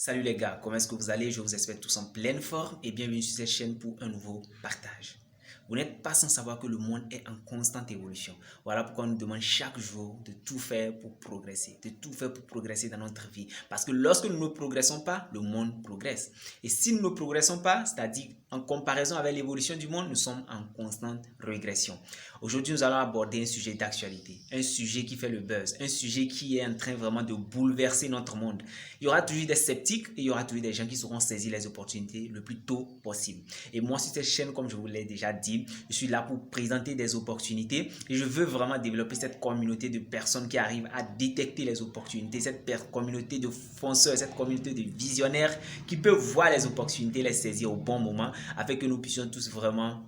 Salut les gars, comment est-ce que vous allez? Je vous espère tous en pleine forme et bienvenue sur cette chaîne pour un nouveau partage. Vous n'êtes pas sans savoir que le monde est en constante évolution. Voilà pourquoi on nous demande chaque jour de tout faire pour progresser, dans notre vie. Parce que lorsque nous ne progressons pas, le monde progresse. Et si nous ne progressons pas, c'est-à-dire en comparaison avec l'évolution du monde, nous sommes en constante régression. Aujourd'hui, nous allons aborder un sujet d'actualité, un sujet qui fait le buzz, un sujet qui est en train vraiment de bouleverser notre monde. Il y aura toujours des sceptiques et il y aura toujours des gens qui sauront saisir les opportunités le plus tôt possible. Et moi, sur cette chaîne, comme je vous l'ai déjà dit, je suis là pour présenter des opportunités et je veux vraiment développer cette communauté de personnes qui arrivent à détecter les opportunités, cette communauté de fonceurs, cette communauté de visionnaires qui peuvent voir les opportunités, les saisir au bon moment afin que nous puissions tous vraiment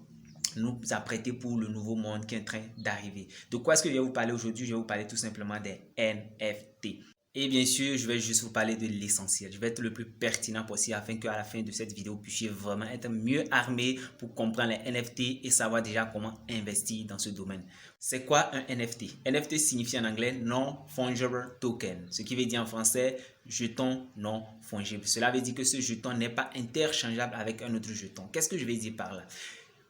nous apprêter pour le nouveau monde qui est en train d'arriver. De quoi est-ce que je vais vous parler aujourd'hui? Je vais vous parler tout simplement des NFT. Et bien sûr, je vais juste vous parler de l'essentiel. Je vais être le plus pertinent possible afin qu'à la fin de cette vidéo, vous puissiez vraiment être mieux armé pour comprendre les NFT et savoir déjà comment investir dans ce domaine. C'est quoi un NFT? NFT signifie en anglais Non-Fungible Token, ce qui veut dire en français jeton non fungible. Cela veut dire que ce jeton n'est pas interchangeable avec un autre jeton. Qu'est-ce que je vais dire par là?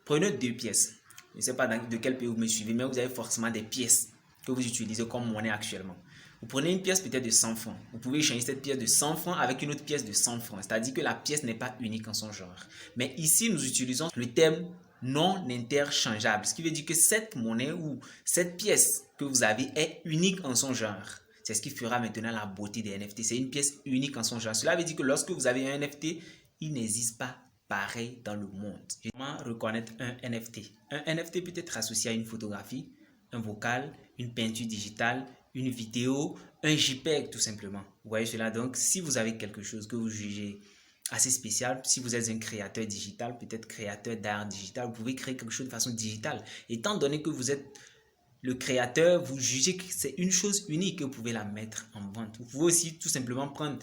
Prenez deux pièces. Je ne sais pas de quel pays vous me suivez, mais vous avez forcément des pièces que vous utilisez comme monnaie actuellement. Vous prenez une pièce peut-être de 100 francs. Vous pouvez échanger cette pièce de 100 francs avec une autre pièce de 100 francs. C'est-à-dire que la pièce n'est pas unique en son genre. Mais ici, nous utilisons le terme non interchangeable. Ce qui veut dire que cette monnaie ou cette pièce que vous avez est unique en son genre. C'est ce qui fera maintenant la beauté des NFT. C'est une pièce unique en son genre. Cela veut dire que lorsque vous avez un NFT, il n'existe pas pareil dans le monde. Comment reconnaître un NFT? Un NFT peut être associé à une photographie, un vocal, une peinture digitale, une vidéo, un JPEG tout simplement. Vous voyez cela? Donc, si vous avez quelque chose que vous jugez assez spécial, si vous êtes un créateur digital, peut-être créateur d'art digital, vous pouvez créer quelque chose de façon digitale. Étant donné que vous êtes le créateur, vous jugez que c'est une chose unique que vous pouvez la mettre en vente. Vous pouvez aussi tout simplement prendre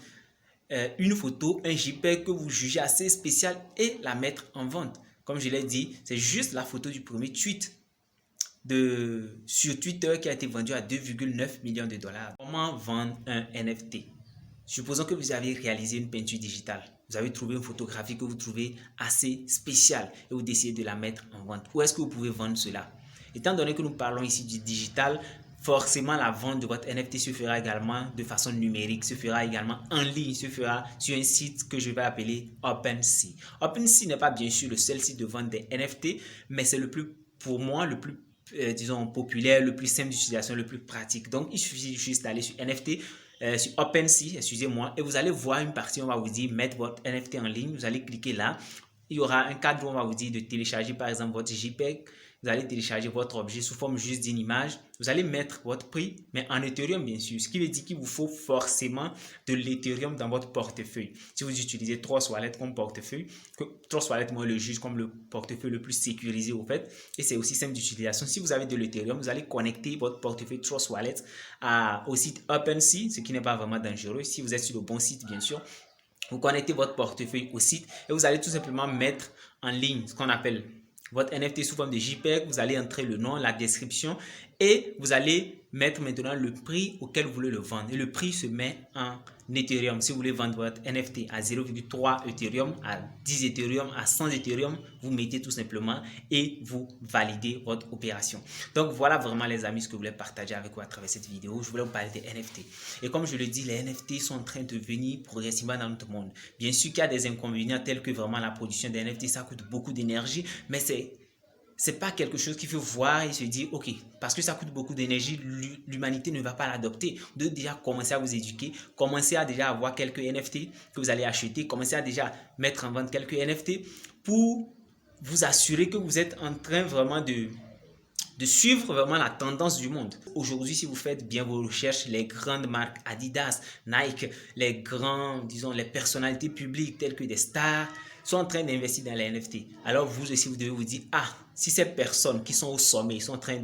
une photo, un JPEG que vous jugez assez spécial et la mettre en vente. Comme je l'ai dit, c'est juste la photo du premier tweet sur Twitter qui a été vendu à 2,9 millions de dollars. Comment vendre un NFT? Supposons que vous avez réalisé une peinture digitale. Vous avez trouvé une photographie que vous trouvez assez spéciale et vous décidez de la mettre en vente. Où est-ce que vous pouvez vendre cela? Étant donné que nous parlons ici du digital, forcément la vente de votre NFT se fera également de façon numérique, se fera également en ligne, se fera sur un site que je vais appeler OpenSea. OpenSea n'est pas bien sûr le seul site de vente des NFT, mais c'est pour moi, le plus disons populaire, le plus simple d'utilisation, le plus pratique. Donc, il suffit juste d'aller sur NFT, sur OpenSea, excusez-moi, et vous allez voir une partie, on va vous dire mettre votre NFT en ligne. Vous allez cliquer là. Il y aura un cadre où on va vous dire de télécharger par exemple votre JPEG. Vous allez télécharger votre objet sous forme juste d'une image. Vous allez mettre votre prix, mais en Ethereum bien sûr. Ce qui veut dire qu'il vous faut forcément de l'Ethereum dans votre portefeuille. Si vous utilisez Trust Wallet comme portefeuille, Trust Wallet moi le juge comme le portefeuille le plus sécurisé au fait. Et c'est aussi simple d'utilisation. Si vous avez de l'Ethereum, vous allez connecter votre portefeuille Trust Wallet au site OpenSea, ce qui n'est pas vraiment dangereux. Si vous êtes sur le bon site bien sûr. Vous connectez votre portefeuille au site et vous allez tout simplement mettre en ligne ce qu'on appelle votre NFT sous forme de JPEG. Vous allez entrer le nom, la description et vous allez mettre maintenant le prix auquel vous voulez le vendre. Et le prix se met en Ethereum. Si vous voulez vendre votre NFT à 0,3 Ethereum, à 10 Ethereum, à 100 Ethereum, vous mettez tout simplement et vous validez votre opération. Donc voilà vraiment les amis ce que je voulais partager avec vous à travers cette vidéo. Je voulais vous parler des NFT. Et comme je le dis, les NFT sont en train de venir progressivement dans notre monde. Bien sûr qu'il y a des inconvénients tels que vraiment la production des NFT, ça coûte beaucoup d'énergie, mais c'est pas quelque chose qu'il faut voir et se dire ok, parce que ça coûte beaucoup d'énergie, l'humanité ne va pas l'adopter. Vous devez déjà commencer à vous éduquer, commencer à déjà avoir quelques NFT que vous allez acheter, commencer à déjà mettre en vente quelques NFT pour vous assurer que vous êtes en train vraiment de suivre vraiment la tendance du monde. Aujourd'hui, si vous faites bien vos recherches, les grandes marques Adidas, Nike, les grands, disons, les personnalités publiques telles que des stars sont en train d'investir dans les NFT. Alors vous aussi, vous devez vous dire, ah, si ces personnes qui sont au sommet, ils sont en train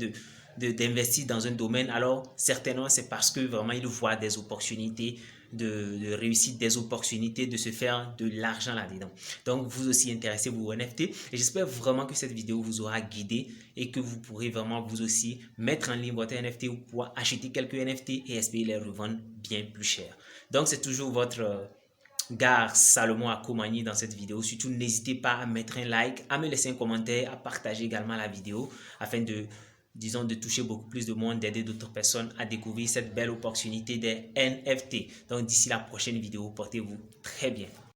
d'investir dans un domaine, alors certainement c'est parce que vraiment ils voient des opportunités de réussite, des opportunités de se faire de l'argent là-dedans. Donc vous aussi intéressez-vous aux NFT et j'espère vraiment que cette vidéo vous aura guidé et que vous pourrez vraiment vous aussi mettre en ligne votre NFT ou pouvoir acheter quelques NFT et espérer les revendre bien plus cher. Donc c'est toujours votre Gare Salomon à Komani dans cette vidéo. Surtout, n'hésitez pas à mettre un like, à me laisser un commentaire, à partager également la vidéo afin de, disons, de toucher beaucoup plus de monde, d'aider d'autres personnes à découvrir cette belle opportunité des NFT. Donc, d'ici la prochaine vidéo, portez-vous très bien.